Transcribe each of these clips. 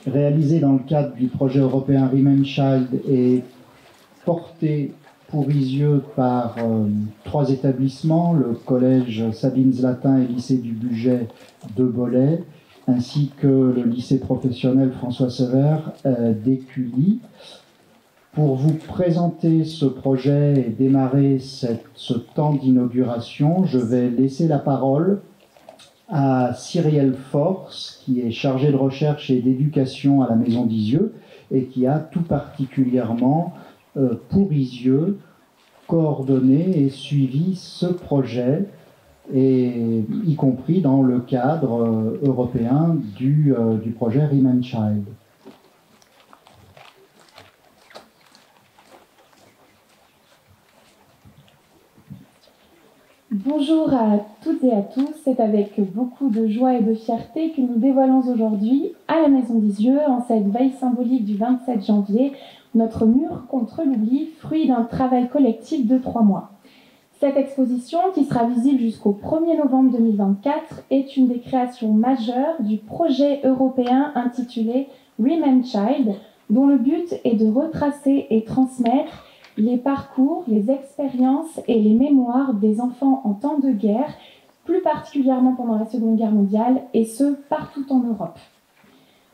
réalisé dans le cadre du projet européen Remain Child est porté pour Isieux par 3 établissements, le collège Sabine Zlatin et lycée du Bugey de Bollay, ainsi que le lycée professionnel François Sévère d'Écully. Pour vous présenter ce projet et démarrer ce temps d'inauguration, je vais laisser la parole à Cyrielle Force, qui est chargée de recherche et d'éducation à la Maison d'Isieux et qui a tout particulièrement, pour Isieux, coordonné et suivi ce projet, et y compris dans le cadre européen du projet Remain Child. Bonjour à toutes et à tous, c'est avec beaucoup de joie et de fierté que nous dévoilons aujourd'hui à la Maison d'Isieux, en cette veille symbolique du 27 janvier, notre mur contre l'oubli, fruit d'un travail collectif de 3 mois. Cette exposition, qui sera visible jusqu'au 1er novembre 2024, est une des créations majeures du projet européen intitulé Remain Child, dont le but est de retracer et transmettre les parcours, les expériences et les mémoires des enfants en temps de guerre, plus particulièrement pendant la Seconde Guerre mondiale, et ce, partout en Europe.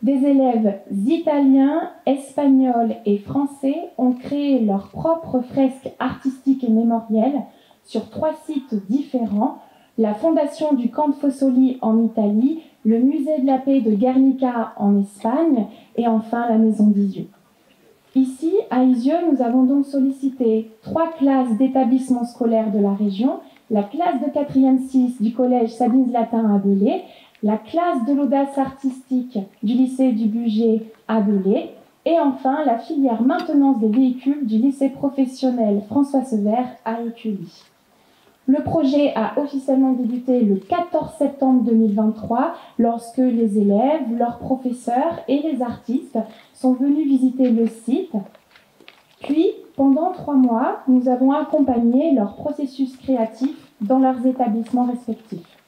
Des élèves italiens, espagnols et français ont créé leurs propres fresques artistiques et mémorielles sur 3 sites différents, la Fondation du Camp de Fossoli en Italie, le Musée de la Paix de Guernica en Espagne et enfin la Maison d'Isieux. Ici, à Isieux, nous avons donc sollicité 3 classes d'établissements scolaires de la région, la classe de 4e 6 du collège Sabine Zlatin à Belay, la classe de l'audace artistique du lycée du Bugey à Belay, et enfin la filière maintenance des véhicules du lycée professionnel François Sévère à Écully. Le projet a officiellement débuté le 14 septembre 2023 lorsque les élèves, leurs professeurs et les artistes sont venus visiter le site. Puis, pendant 3 mois, nous avons accompagné leur processus créatif dans leurs établissements respectifs.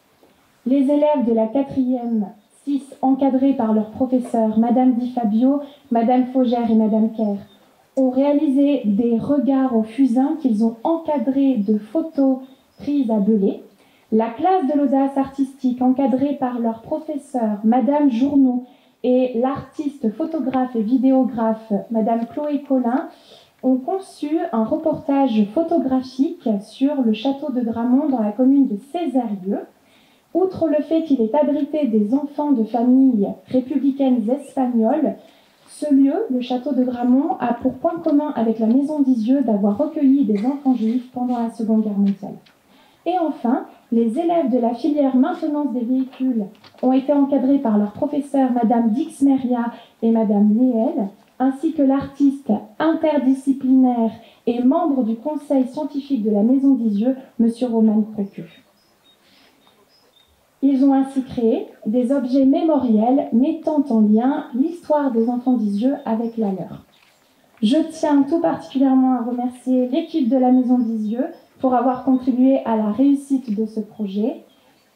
Les élèves de la 4e 6, encadrés par leurs professeurs, Madame Di Fabio, Madame Faugère et Madame Kerr, ont réalisé des regards au fusain qu'ils ont encadrés de photos prises à Belay. La classe de l'audace artistique, encadrée par leur professeur, Madame Journeau, et l'artiste photographe et vidéographe, Madame Chloé Collin, ont conçu un reportage photographique sur le château de Gramont dans la commune de Césarieux. Outre le fait qu'il est abrité des enfants de familles républicaines espagnoles, ce lieu, le château de Gramont, a pour point commun avec la Maison d'Isieux d'avoir recueilli des enfants juifs pendant la Seconde Guerre mondiale. Et enfin, les élèves de la filière maintenance des véhicules ont été encadrés par leurs professeurs Madame Dixmeria et Madame Néel, ainsi que l'artiste interdisciplinaire et membre du conseil scientifique de la Maison d'Isieux, Monsieur Roman Procu. Ils ont ainsi créé des objets mémoriels mettant en lien l'histoire des enfants d'Isieux avec la leur. Je tiens tout particulièrement à remercier l'équipe de la Maison d'Isieux pour avoir contribué à la réussite de ce projet,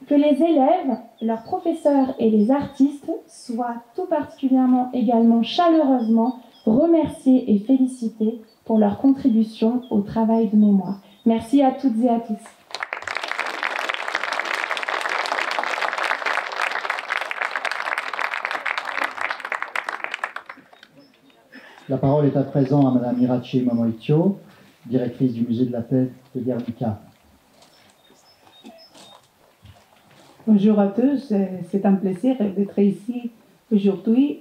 que les élèves, leurs professeurs et les artistes soient tout particulièrement également chaleureusement remerciés et félicités pour leur contribution au travail de mémoire. Merci à toutes et à tous. La parole est à présent à Madame Irache Momoitio, directrice du musée de la paix de Guernica. Bonjour à tous, c'est un plaisir d'être ici aujourd'hui.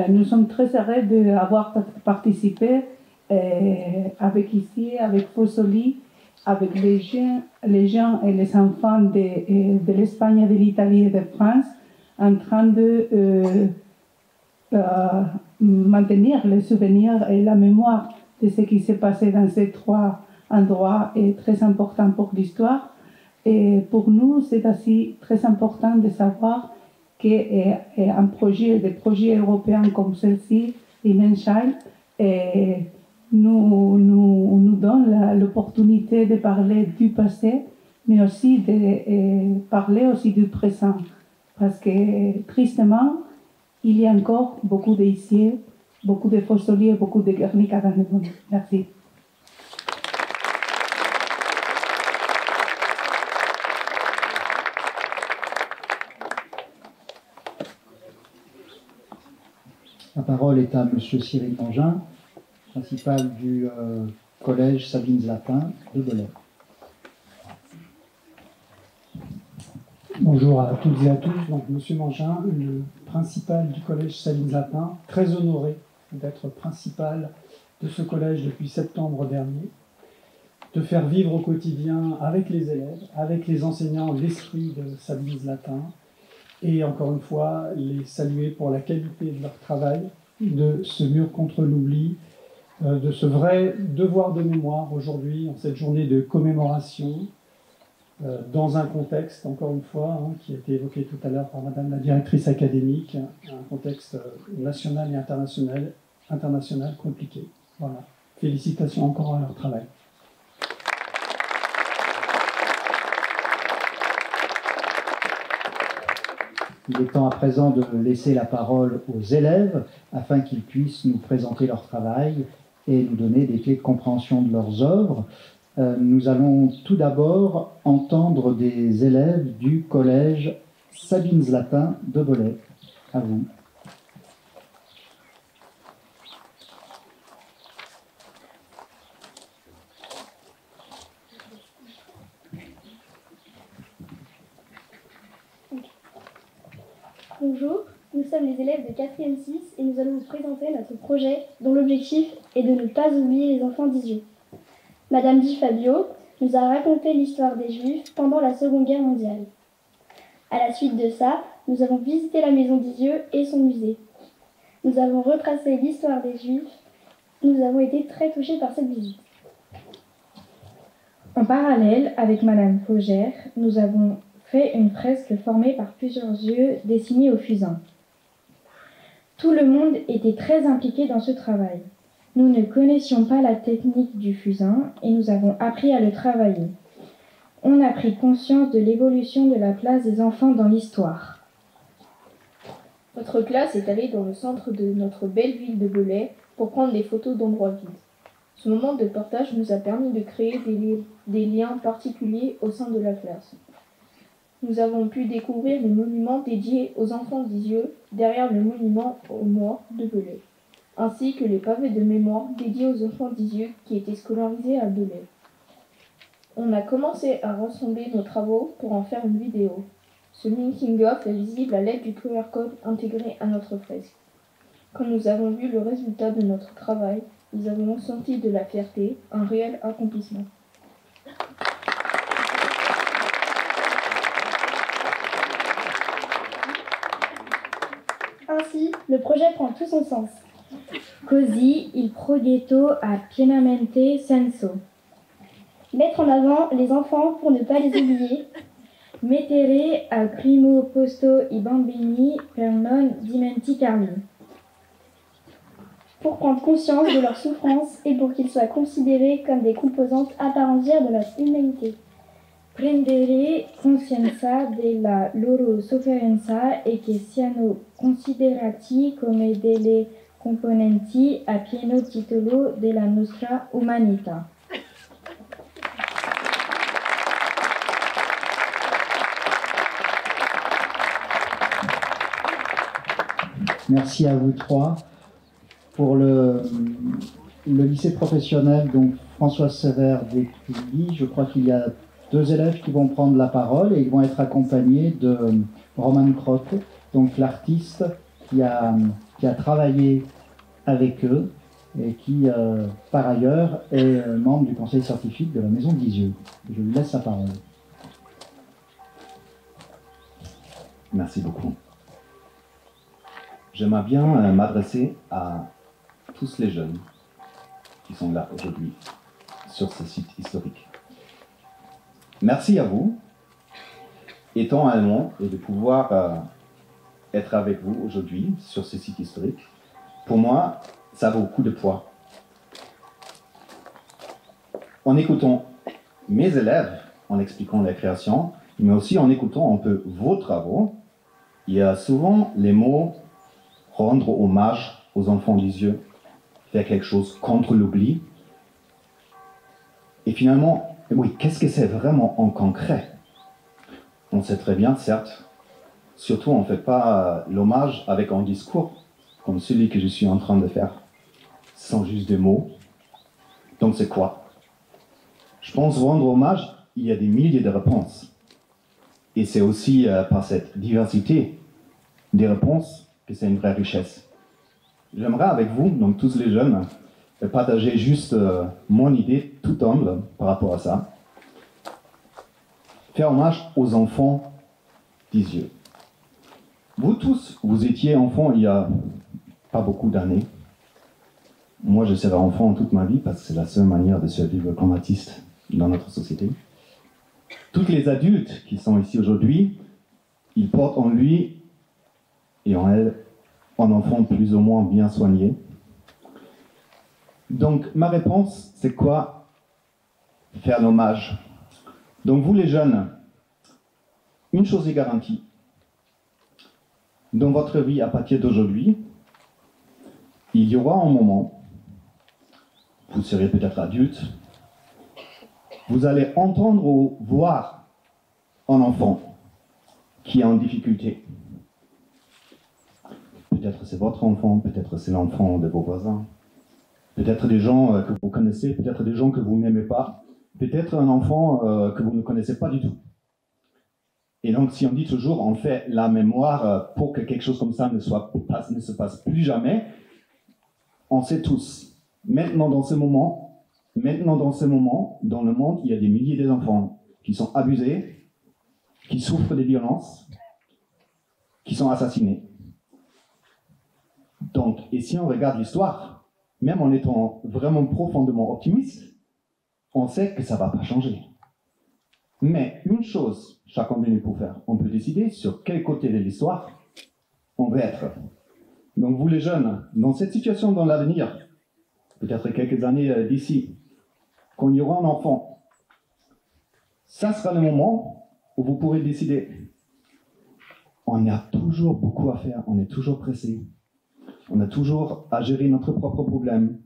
Nous sommes très heureux d'avoir participé avec Fossoli, avec les gens et les enfants de l'Espagne, de l'Italie et de France, en train de maintenir le souvenir et la mémoire de ce qui s'est passé dans ces 3 endroits est très important pour l'histoire. Et pour nous, c'est aussi très important de savoir qu'un projet, des projets européens comme celle-ci, Remain Child, nous donne l'opportunité de parler du passé, mais aussi de parler aussi du présent. parce que tristement, il y a encore beaucoup d'Haïtiens, beaucoup de Fossoliers, beaucoup de Guernica dans le monde. Merci. La parole est à M. Cyril Mangin, principal du collège Sabine Zlatin de Belley. Bonjour à toutes et à tous. Donc, M. Mangin, le principal du collège Sabine Zlatin, très honoré d'être principal de ce collège depuis septembre dernier, de faire vivre au quotidien avec les élèves, avec les enseignants, l'esprit de Sabine Zlatin, et encore une fois, les saluer pour la qualité de leur travail, de ce mur contre l'oubli, de ce vrai devoir de mémoire aujourd'hui, en cette journée de commémoration, dans un contexte, encore une fois, qui a été évoqué tout à l'heure par Madame la directrice académique, un contexte national et international compliqué. Voilà. Félicitations encore à leur travail. Il est temps à présent de laisser la parole aux élèves afin qu'ils puissent nous présenter leur travail et nous donner des clés de compréhension de leurs œuvres. Nous allons tout d'abord entendre des élèves du collège Sabine Zlatin de Belley. À vous. Bonjour, nous sommes les élèves de 4e 6 et nous allons vous présenter notre projet dont l'objectif est de ne pas oublier les enfants d'Isieux. Madame Di Fabio nous a raconté l'histoire des Juifs pendant la Seconde Guerre mondiale. À la suite de ça, nous avons visité la maison d'Isieux et son musée. Nous avons retracé l'histoire des Juifs. Nous avons été très touchés par cette visite. En parallèle, avec Madame Faugère, nous avons fait une fresque formée par plusieurs yeux dessinés au fusain. Tout le monde était très impliqué dans ce travail. Nous ne connaissions pas la technique du fusain et nous avons appris à le travailler. On a pris conscience de l'évolution de la place des enfants dans l'histoire. Notre classe est allée dans le centre de notre belle ville de Belley pour prendre des photos d'endroits vides. Ce moment de partage nous a permis de créer des liens particuliers au sein de la classe. Nous avons pu découvrir les monuments dédiés aux enfants d'Isieux derrière le monument aux morts de Belley, ainsi que les pavés de mémoire dédiés aux enfants d'Isieux qui étaient scolarisés à Belley. On a commencé à rassembler nos travaux pour en faire une vidéo. Ce making-of est visible à l'aide du QR code intégré à notre fresque. Quand nous avons vu le résultat de notre travail, nous avons senti de la fierté, un réel accomplissement. Ainsi, le projet prend tout son sens. Così il progetto ha pienamente senso. Mettre en avant les enfants pour ne pas les oublier. Mettere al primo posto i bambini per non dimenticarli. Pour prendre conscience de leurs souffrances et pour qu'ils soient considérés comme des composantes à part entière de notre humanité. Prendere coscienza della loro sofferenza e che siano considerati come delle componenti a pieno titolo della nostra umanità. Merci à vous trois. Pour le lycée professionnel, donc Françoise Sévère d'Écully, je crois qu'il y a 2 élèves qui vont prendre la parole et ils vont être accompagnés de Roman Croc, donc l'artiste qui a travaillé avec eux et qui, par ailleurs, est membre du conseil scientifique de la maison d'Isieux. Je lui laisse la parole. Merci beaucoup. J'aimerais bien m'adresser à tous les jeunes qui sont là aujourd'hui sur ce site historique. Merci à vous, étant allemand, et de pouvoir être avec vous aujourd'hui sur ce site historique. Pour moi, ça a beaucoup de poids. En écoutant mes élèves, en expliquant la création, mais aussi en écoutant un peu vos travaux, il y a souvent les mots rendre hommage aux enfants des yeux, faire quelque chose contre l'oubli. Et finalement, oui, qu'est-ce que c'est vraiment en concret? On sait très bien, certes, surtout on ne fait pas l'hommage avec un discours comme celui que je suis en train de faire, sans juste des mots. Donc c'est quoi? Je pense rendre hommage, il y a des milliers de réponses. Et c'est aussi par cette diversité des réponses que c'est une vraie richesse. J'aimerais avec vous, donc tous les jeunes, partager juste mon idée tout humble par rapport à ça. Faire hommage aux enfants d'Isieux. Vous tous, vous étiez enfants il y a pas beaucoup d'années. Moi, je serai enfant toute ma vie parce que c'est la seule manière de survivre comme artiste dans notre société. Tous les adultes qui sont ici aujourd'hui, ils portent en lui et en elle un enfant plus ou moins bien soigné. Donc, ma réponse, c'est quoi? Faire l'hommage. Donc, vous les jeunes, une chose est garantie. Dans votre vie, à partir d'aujourd'hui, il y aura un moment, vous serez peut-être adulte, vous allez entendre ou voir un enfant qui est en difficulté. Peut-être c'est votre enfant, peut-être c'est l'enfant de vos voisins, peut-être des gens que vous connaissez, peut-être des gens que vous n'aimez pas, peut-être un enfant que vous ne connaissez pas du tout. Et donc, si on dit toujours, on fait la mémoire pour que quelque chose comme ça ne se passe plus jamais, on sait tous, maintenant dans ce moment, dans le monde, il y a des milliers d'enfants qui sont abusés, qui souffrent des violences, qui sont assassinés. Donc, et si on regarde l'histoire, même en étant vraiment profondément optimiste, on sait que ça ne va pas changer. Mais une chose, chacun de nous peut faire, on peut décider sur quel côté de l'histoire on veut être. Donc vous les jeunes, dans cette situation dans l'avenir, peut-être quelques années d'ici, quand il y aura un enfant, ça sera le moment où vous pourrez décider. On a toujours beaucoup à faire, on est toujours pressé, on a toujours à gérer notre propre problème.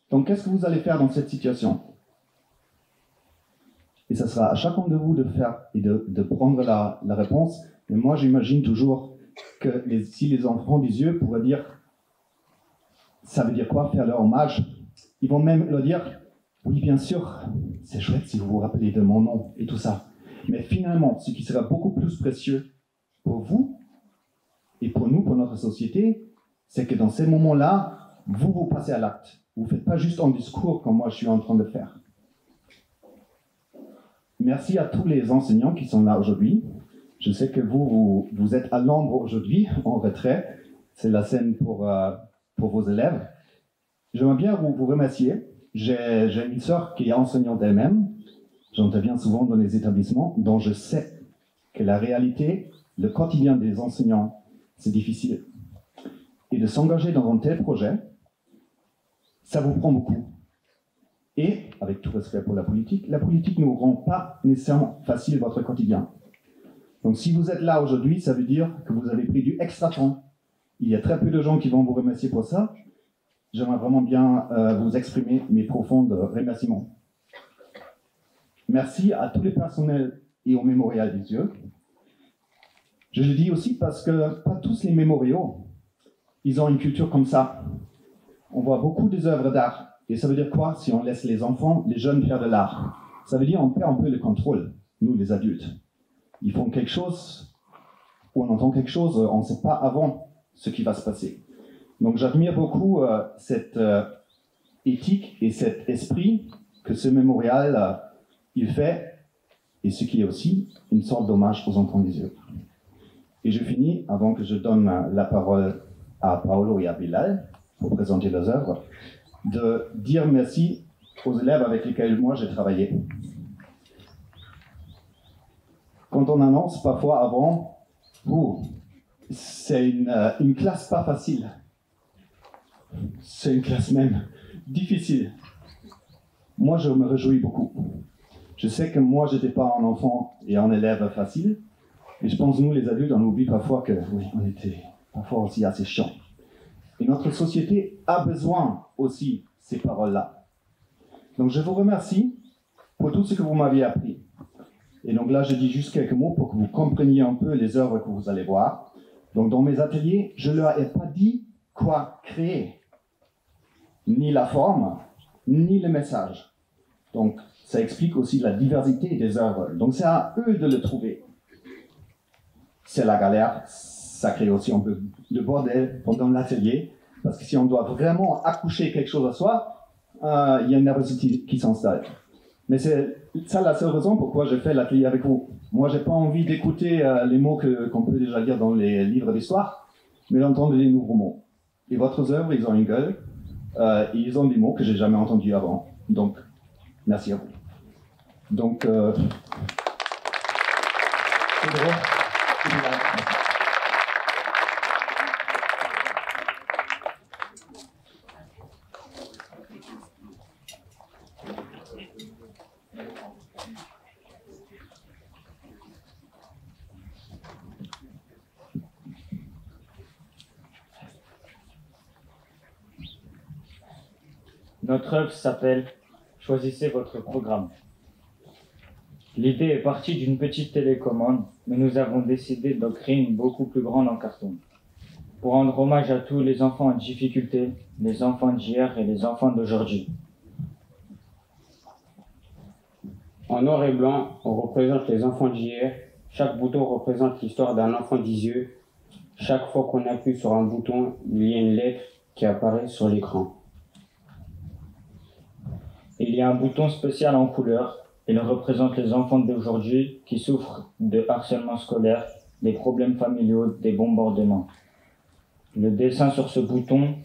Donc qu'est-ce que vous allez faire dans cette situation? Et ça sera à chacun de vous de faire et de prendre la réponse. Mais moi, j'imagine toujours que si les enfants des yeux pourraient dire, ça veut dire quoi faire leur hommage? Ils vont même leur dire, oui, bien sûr, c'est chouette si vous vous rappelez de mon nom et tout ça. Mais finalement, ce qui sera beaucoup plus précieux pour vous et pour nous, pour notre société, c'est que dans ces moments-là, vous passez à l'acte. Vous ne faites pas juste un discours comme moi je suis en train de faire. Merci à tous les enseignants qui sont là aujourd'hui. Je sais que vous êtes à l'ombre aujourd'hui, en retrait. C'est la scène pour vos élèves. J'aimerais bien vous remercier. J'ai une sœur qui est enseignante elle-même. J'interviens souvent dans les établissements dont je sais que la réalité, le quotidien des enseignants, c'est difficile. Et de s'engager dans un tel projet, ça vous prend beaucoup. Et, avec tout respect pour la politique ne vous rend pas nécessairement facile votre quotidien. Donc si vous êtes là aujourd'hui, ça veut dire que vous avez pris du extra temps. Il y a très peu de gens qui vont vous remercier pour ça. J'aimerais vraiment bien vous exprimer mes profonds remerciements. Merci à tous les personnels et au Mémorial des Yeux. Je le dis aussi parce que pas tous les mémoriaux, ils ont une culture comme ça. On voit beaucoup des œuvres d'art. Et ça veut dire quoi si on laisse les enfants, les jeunes faire de l'art? Ça veut dire qu'on perd un peu le contrôle, nous les adultes. Ils font quelque chose, ou on entend quelque chose, on ne sait pas avant ce qui va se passer. Donc j'admire beaucoup cette éthique et cet esprit que ce mémorial il fait, et ce qui est aussi une sorte d'hommage aux enfants des yeux. Et je finis, avant que je donne la parole à Paolo et à Bilal pour présenter leurs œuvres, de dire merci aux élèves avec lesquels moi j'ai travaillé. Quand on annonce parfois avant, c'est une classe pas facile. C'est une classe même difficile. Moi, je me réjouis beaucoup. Je sais que moi, je n'étais pas un enfant et un élève facile, Et je pense, nous, les adultes, on oublie parfois que, oui, on était parfois aussi assez chiants. Et notre société a besoin aussi de ces paroles-là. Donc, je vous remercie pour tout ce que vous m'aviez appris. Et donc là, je dis juste quelques mots pour que vous compreniez un peu les œuvres que vous allez voir. Donc, dans mes ateliers, je ne leur ai pas dit quoi créer, ni la forme, ni le message. Donc, ça explique aussi la diversité des œuvres. Donc, c'est à eux de le trouver. C'est la galère, ça crée aussi un peu de bordel pendant l'atelier, parce que si on doit vraiment accoucher quelque chose à soi, il y a une nervosité qui s'installe. Mais c'est ça la seule raison pourquoi je fais l'atelier avec vous. Moi, j'ai pas envie d'écouter les mots qu'on peut déjà lire dans les livres d'histoire, mais d'entendre des nouveaux mots. Et votre œuvre, ils ont une gueule, et ils ont des mots que j'ai jamais entendus avant. Donc, merci à vous. Donc, c'est drôle. Notre œuvre s'appelle « Choisissez votre programme ». L'idée est partie d'une petite télécommande, mais nous avons décidé d'en créer une beaucoup plus grande en carton. Pour rendre hommage à tous les enfants en difficulté, les enfants d'hier et les enfants d'aujourd'hui. En noir et blanc, on représente les enfants d'hier. Chaque bouton représente l'histoire d'un enfant d'Isieux. Chaque fois qu'on appuie sur un bouton, il y a une lettre qui apparaît sur l'écran. Il y a un bouton spécial en couleur. Il représente les enfants d'aujourd'hui qui souffrent de harcèlement scolaire, des problèmes familiaux, des bombardements. Le dessin sur ce bouton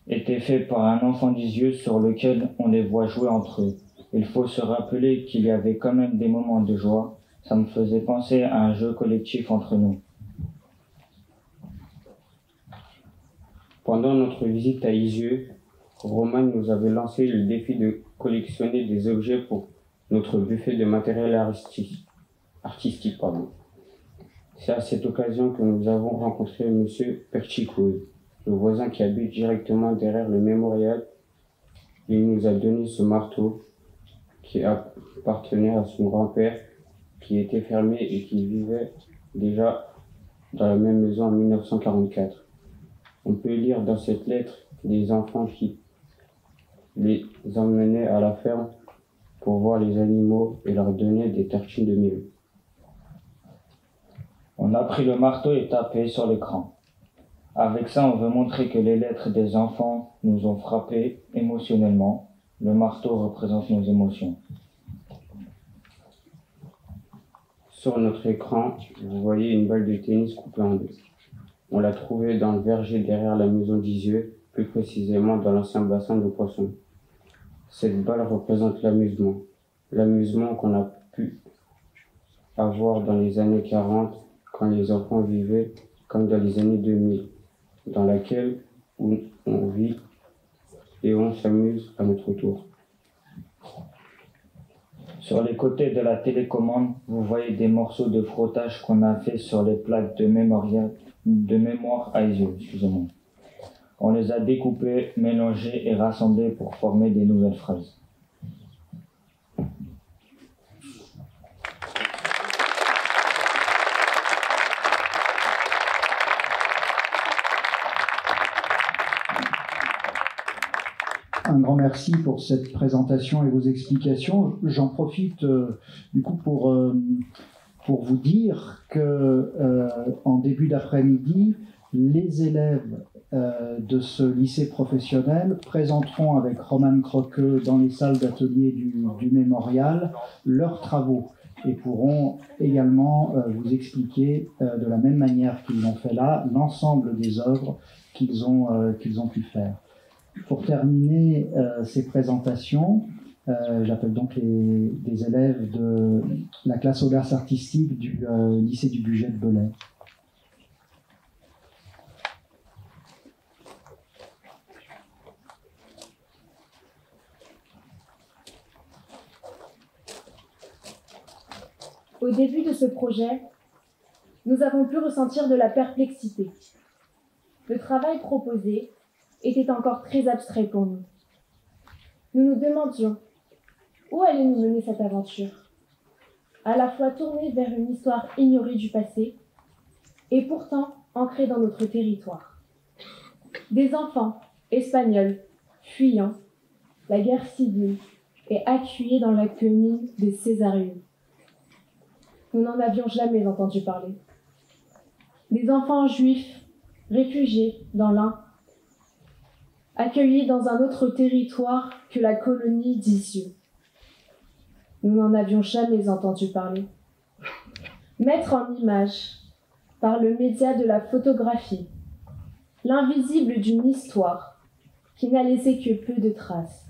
était fait par un enfant d'Isieux sur lequel on les voit jouer entre eux. Il faut se rappeler qu'il y avait quand même des moments de joie. Ça me faisait penser à un jeu collectif entre nous. Pendant notre visite à Isieux, Roman nous avait lancé le défi de collectionner des objets pour notre buffet de matériel artistique. C'est à cette occasion que nous avons rencontré M. Perchicoz, le voisin qui habite directement derrière le mémorial. Il nous a donné ce marteau qui appartenait à son grand-père, qui était fermé et qui vivait déjà dans la même maison en 1944. On peut lire dans cette lettre des enfants qui les emmenaient à la ferme pour voir les animaux et leur donner des tartines de miel. On a pris le marteau et tapé sur l'écran. Avec ça, on veut montrer que les lettres des enfants nous ont frappés émotionnellement. Le marteau représente nos émotions. Sur notre écran, vous voyez une balle de tennis coupée en deux. On l'a trouvée dans le verger derrière la maison d'Isieux, plus précisément dans l'ancien bassin de poissons. Cette balle représente l'amusement. L'amusement qu'on a pu avoir dans les années 40, quand les enfants vivaient comme dans les années 2000, dans laquelle on vit et on s'amuse à notre tour. Sur les côtés de la télécommande, vous voyez des morceaux de frottage qu'on a fait sur les plaques de mémoire à Isieux, excusez-moi. On les a découpés, mélangés et rassemblés pour former des nouvelles phrases. Un grand merci pour cette présentation et vos explications. J'en profite du coup pour vous dire que en début d'après-midi, les élèves de ce lycée professionnel présenteront avec Roman Croqueux dans les salles d'atelier du mémorial leurs travaux et pourront également vous expliquer de la même manière qu'ils l'ont fait là l'ensemble des œuvres qu'ils ont pu faire. Pour terminer ces présentations, j'appelle donc des élèves de la classe Auberce artistique du lycée du Bugey de Belay. Au début de ce projet, nous avons pu ressentir de la perplexité. Le travail proposé était encore très abstrait pour nous. Nous nous demandions où allait nous mener cette aventure, à la fois tournée vers une histoire ignorée du passé et pourtant ancrée dans notre territoire. Des enfants espagnols fuyant la guerre civile et accueillis dans la commune de Césarium. Nous n'en avions jamais entendu parler. Des enfants juifs réfugiés dans l'Ain, accueillis dans un autre territoire que la colonie d'Isieux. Nous n'en avions jamais entendu parler. Mettre en image, par le média de la photographie, l'invisible d'une histoire qui n'a laissé que peu de traces.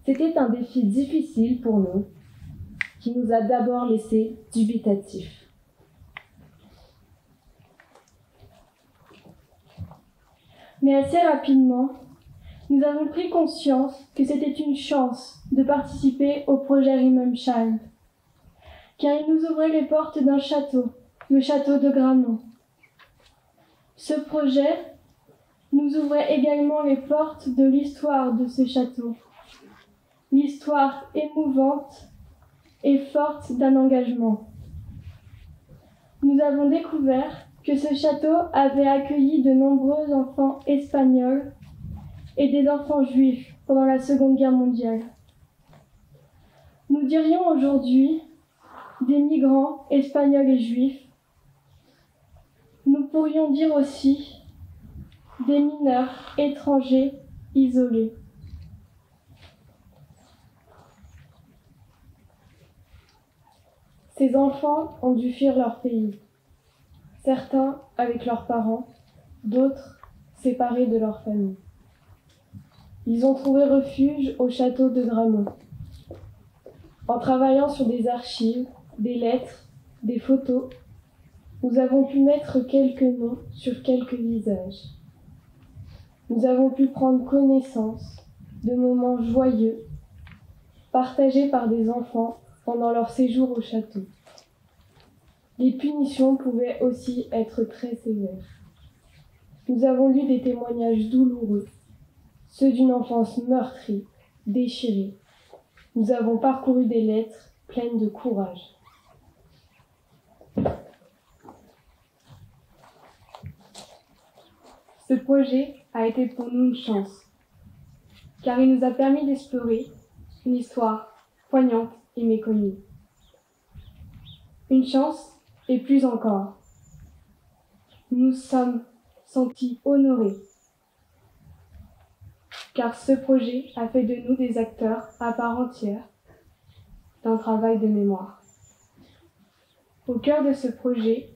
C'était un défi difficile pour nous, qui nous a d'abord laissés dubitatifs. Mais assez rapidement, nous avons pris conscience que c'était une chance de participer au projet Riemann Child, car il nous ouvrait les portes d'un château, le château de Grammont. Ce projet nous ouvrait également les portes de l'histoire de ce château, l'histoire émouvante et forte d'un engagement. Nous avons découvert que ce château avait accueilli de nombreux enfants espagnols et des enfants juifs pendant la Seconde Guerre mondiale. Nous dirions aujourd'hui des migrants espagnols et juifs. Nous pourrions dire aussi des mineurs étrangers isolés. Ces enfants ont dû fuir leur pays, certains avec leurs parents, d'autres séparés de leur famille. Ils ont trouvé refuge au château de Grammont. En travaillant sur des archives, des lettres, des photos, nous avons pu mettre quelques noms sur quelques visages. Nous avons pu prendre connaissance de moments joyeux partagés par des enfants pendant leur séjour au château. Les punitions pouvaient aussi être très sévères. Nous avons lu des témoignages douloureux, ceux d'une enfance meurtrie, déchirée. Nous avons parcouru des lettres pleines de courage. Ce projet a été pour nous une chance, car il nous a permis d'explorer une histoire poignante et méconnue. Une chance, et plus encore, nous sommes sentis honorés, car ce projet a fait de nous des acteurs à part entière d'un travail de mémoire. Au cœur de ce projet,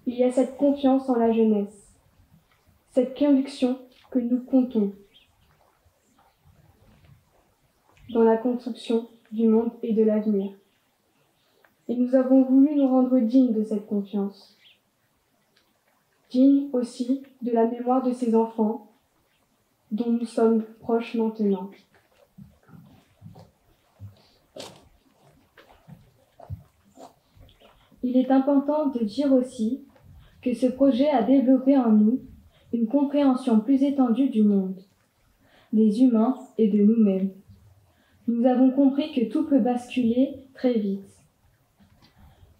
il y a cette confiance en la jeunesse, cette conviction que nous comptons dans la construction du monde et de l'avenir. Et nous avons voulu nous rendre dignes de cette confiance, dignes aussi de la mémoire de ces enfants dont nous sommes proches maintenant. Il est important de dire aussi que ce projet a développé en nous une compréhension plus étendue du monde, des humains et de nous-mêmes. Nous avons compris que tout peut basculer très vite.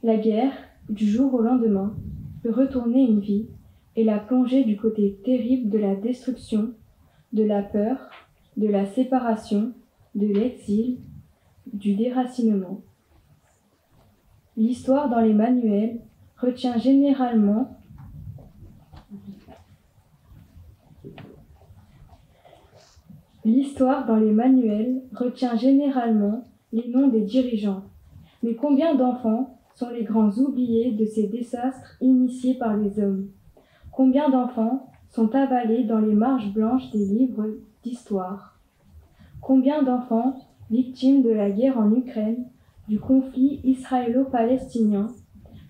La guerre, du jour au lendemain, peut retourner une vie et la plonger du côté terrible de la destruction, de la peur, de la séparation, de l'exil, du déracinement. L'histoire dans les manuels retient généralement les noms des dirigeants. Mais combien d'enfants sont les grands oubliés de ces désastres initiés par les hommes? Combien d'enfants sont avalés dans les marges blanches des livres d'histoire? Combien d'enfants, victimes de la guerre en Ukraine, du conflit israélo-palestinien,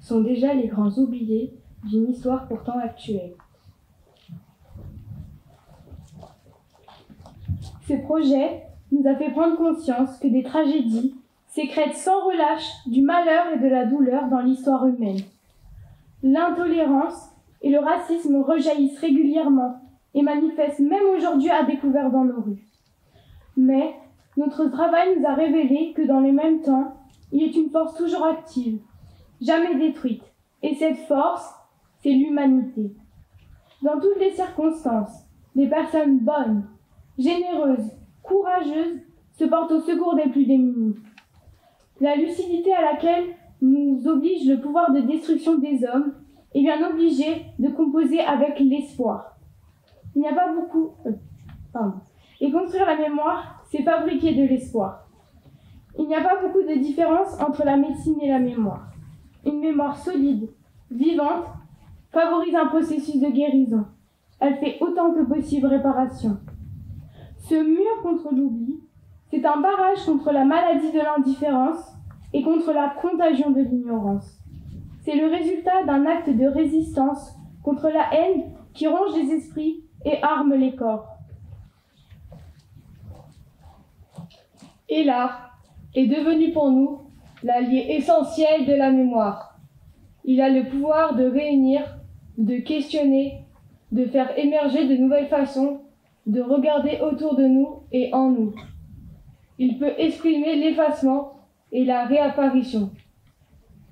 sont déjà les grands oubliés d'une histoire pourtant actuelle? Ce projet nous a fait prendre conscience que des tragédies sécrètent sans relâche du malheur et de la douleur dans l'histoire humaine. L'intolérance et le racisme rejaillissent régulièrement et manifestent même aujourd'hui à découvert dans nos rues. Mais notre travail nous a révélé que dans le même temps, il est une force toujours active, jamais détruite. Et cette force, c'est l'humanité. Dans toutes les circonstances, des personnes bonnes, généreuses, courageuses se portent au secours des plus démunis. La lucidité à laquelle nous oblige le pouvoir de destruction des hommes est bien obligée de composer avec l'espoir. Il n'y a pas beaucoup... Et construire la mémoire, c'est fabriquer de l'espoir. Il n'y a pas beaucoup de différence entre la médecine et la mémoire. Une mémoire solide, vivante, favorise un processus de guérison. Elle fait autant que possible réparation. Ce mur contre l'oubli, c'est un barrage contre la maladie de l'indifférence et contre la contagion de l'ignorance. C'est le résultat d'un acte de résistance contre la haine qui ronge les esprits et arme les corps. Et l'art est devenu pour nous l'allié essentiel de la mémoire. Il a le pouvoir de réunir, de questionner, de faire émerger de nouvelles façons de regarder autour de nous et en nous. Il peut exprimer l'effacement et la réapparition.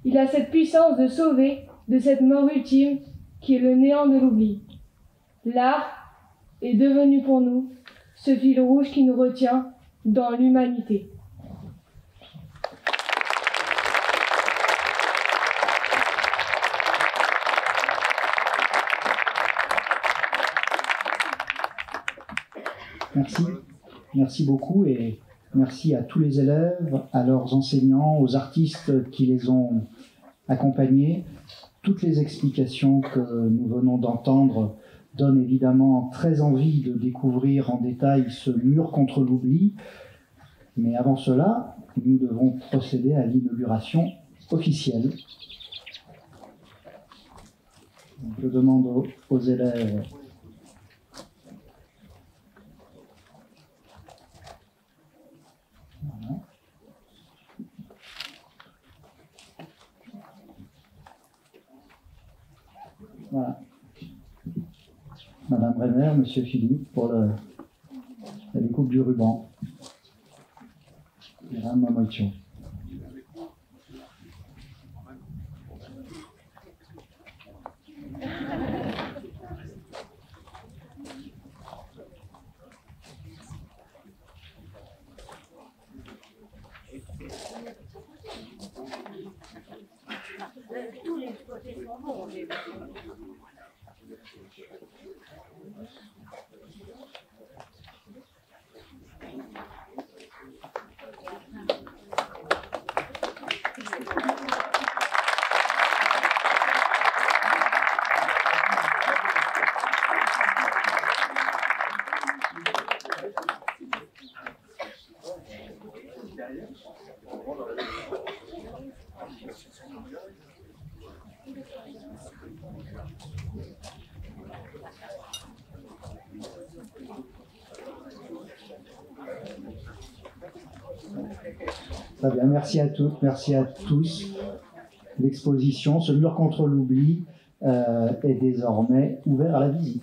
Il a cette puissance de sauver de cette mort ultime qui est le néant de l'oubli. L'art est devenu pour nous ce fil rouge qui nous retient dans l'humanité. Merci. Merci beaucoup et merci à tous les élèves, à leurs enseignants, aux artistes qui les ont accompagnés. Toutes les explications que nous venons d'entendre donnent évidemment très envie de découvrir en détail ce mur contre l'oubli. Mais avant cela, nous devons procéder à l'inauguration officielle. Je demande aux élèves Voilà. Madame Brenner, Monsieur Philippe pour la découpe du ruban. Madame Mamoicho. Tous les côtés sont bons. Très bien, merci à toutes, merci à tous. L'exposition, ce mur contre l'oubli, est désormais ouvert à la visite.